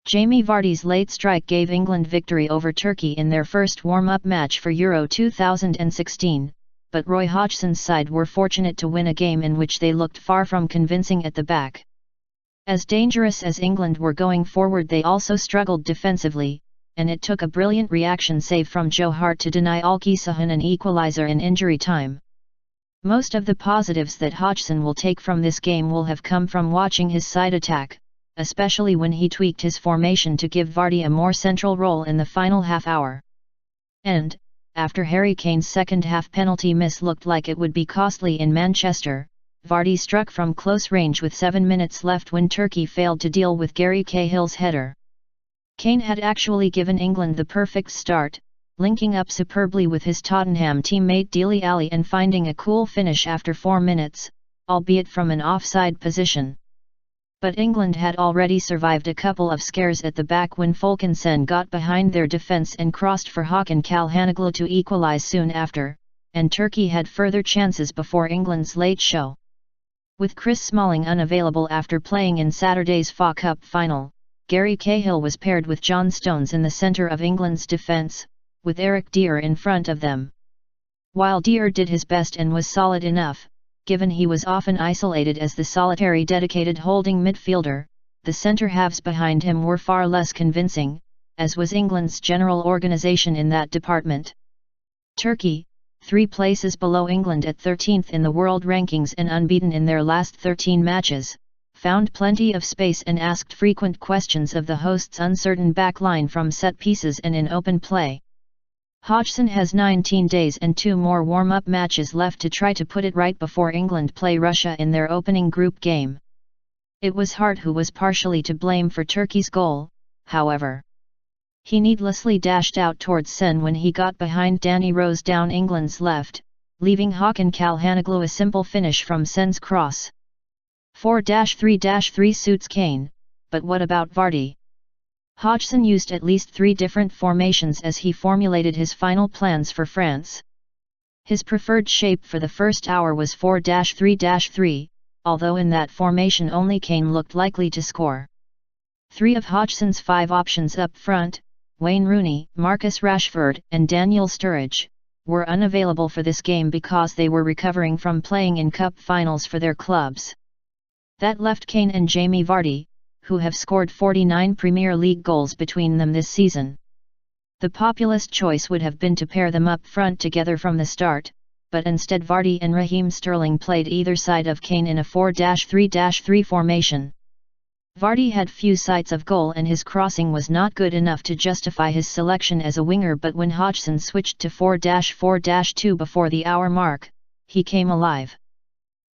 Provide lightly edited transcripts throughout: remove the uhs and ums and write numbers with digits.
Jamie Vardy's late strike gave England victory over Turkey in their first warm-up match for Euro 2016, but Roy Hodgson's side were fortunate to win a game in which they looked far from convincing at the back. As dangerous as England were going forward, they also struggled defensively, and it took a brilliant reaction save from Joe Hart to deny Olcay Sahan an equaliser in injury time. Most of the positives that Hodgson will take from this game will have come from watching his side attack, especially when he tweaked his formation to give Vardy a more central role in the final half hour. And, after Harry Kane's second-half penalty miss looked like it would be costly in Manchester, Vardy struck from close range with 7 minutes left when Turkey failed to deal with Gary Cahill's header. Kane had actually given England the perfect start, linking up superbly with his Tottenham teammate Dele Alli and finding a cool finish after 4 minutes, albeit from an offside position. But England had already survived a couple of scares at the back when Fulkinson got behind their defence and crossed for Hakan Calhanoglu to equalise soon after, and Turkey had further chances before England's late show. With Chris Smalling unavailable after playing in Saturday's FA Cup final, Gary Cahill was paired with John Stones in the centre of England's defence, with Eric Dier in front of them. While Dier did his best and was solid enough, given he was often isolated as the solitary dedicated holding midfielder, the centre-halves behind him were far less convincing, as was England's general organisation in that department. Turkey, 3 places below England at 13th in the world rankings and unbeaten in their last 13 matches, found plenty of space and asked frequent questions of the hosts' uncertain backline from set pieces and in open play. Hodgson has 19 days and 2 more warm-up matches left to try to put it right before England play Russia in their opening group game. It was Hart who was partially to blame for Turkey's goal, however. He needlessly dashed out towards Sen when he got behind Danny Rose down England's left, leaving Hakan Calhanoglu a simple finish from Sen's cross. 4-3-3 suits Kane, but what about Vardy? Hodgson used at least 3 different formations as he formulated his final plans for France. His preferred shape for the first hour was 4-3-3, although in that formation only Kane looked likely to score. 3 of Hodgson's 5 options up front, Wayne Rooney, Marcus Rashford, and Daniel Sturridge, were unavailable for this game because they were recovering from playing in cup finals for their clubs. That left Kane and Jamie Vardy, who have scored 49 Premier League goals between them this season. The populist choice would have been to pair them up front together from the start, but instead Vardy and Raheem Sterling played either side of Kane in a 4-3-3 formation. Vardy had few sights of goal and his crossing was not good enough to justify his selection as a winger, but when Hodgson switched to 4-4-2 before the hour mark, he came alive.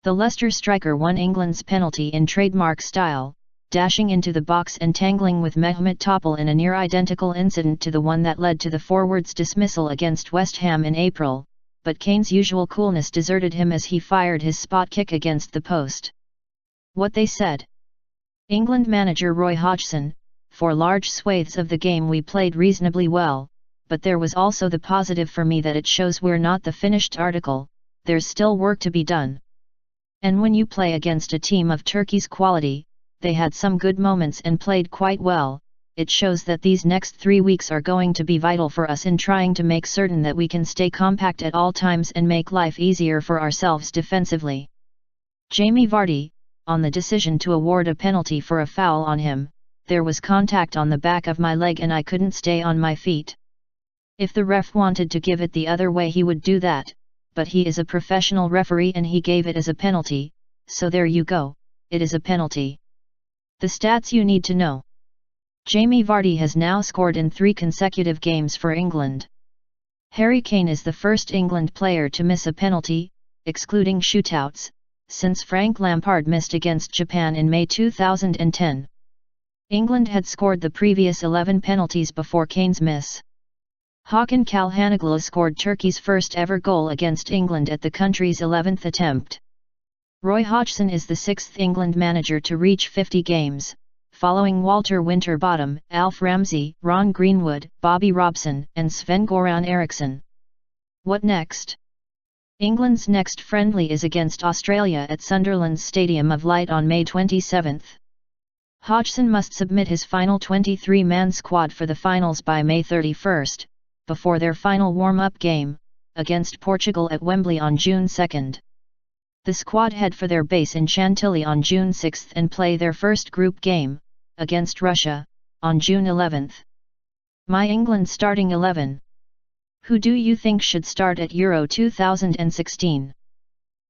The Leicester striker won England's penalty in trademark style, dashing into the box and tangling with Mehmet Topal in a near-identical incident to the one that led to the forward's dismissal against West Ham in April, but Kane's usual coolness deserted him as he fired his spot kick against the post. What they said. England manager Roy Hodgson: for large swathes of the game we played reasonably well, but there was also the positive for me that it shows we're not the finished article, there's still work to be done. And when you play against a team of Turkey's quality, they had some good moments and played quite well. It shows that these next 3 weeks are going to be vital for us in trying to make certain that we can stay compact at all times and make life easier for ourselves defensively. Jamie Vardy: on the decision to award a penalty for a foul on him, there was contact on the back of my leg and I couldn't stay on my feet. If the ref wanted to give it the other way he would do that, but he is a professional referee and he gave it as a penalty, so there you go, it is a penalty. The stats you need to know. Jamie Vardy has now scored in 3 consecutive games for England. Harry Kane is the first England player to miss a penalty, excluding shootouts, since Frank Lampard missed against Japan in May 2010. England had scored the previous 11 penalties before Kane's miss. Hakan Calhanoglu scored Turkey's first ever goal against England at the country's 11th attempt. Roy Hodgson is the 6th England manager to reach 50 games, following Walter Winterbottom, Alf Ramsey, Ron Greenwood, Bobby Robson, and Sven-Goran Eriksson. What next? England's next friendly is against Australia at Sunderland's Stadium of Light on May 27. Hodgson must submit his final 23-man squad for the finals by May 31, before their final warm-up game, against Portugal at Wembley on June 2. The squad head for their base in Chantilly on June 6 and play their first group game, against Russia, on June 11. My England starting 11. Who do you think should start at Euro 2016?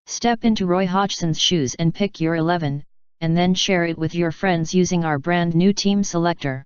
Step into Roy Hodgson's shoes and pick your 11, and then share it with your friends using our brand new team selector.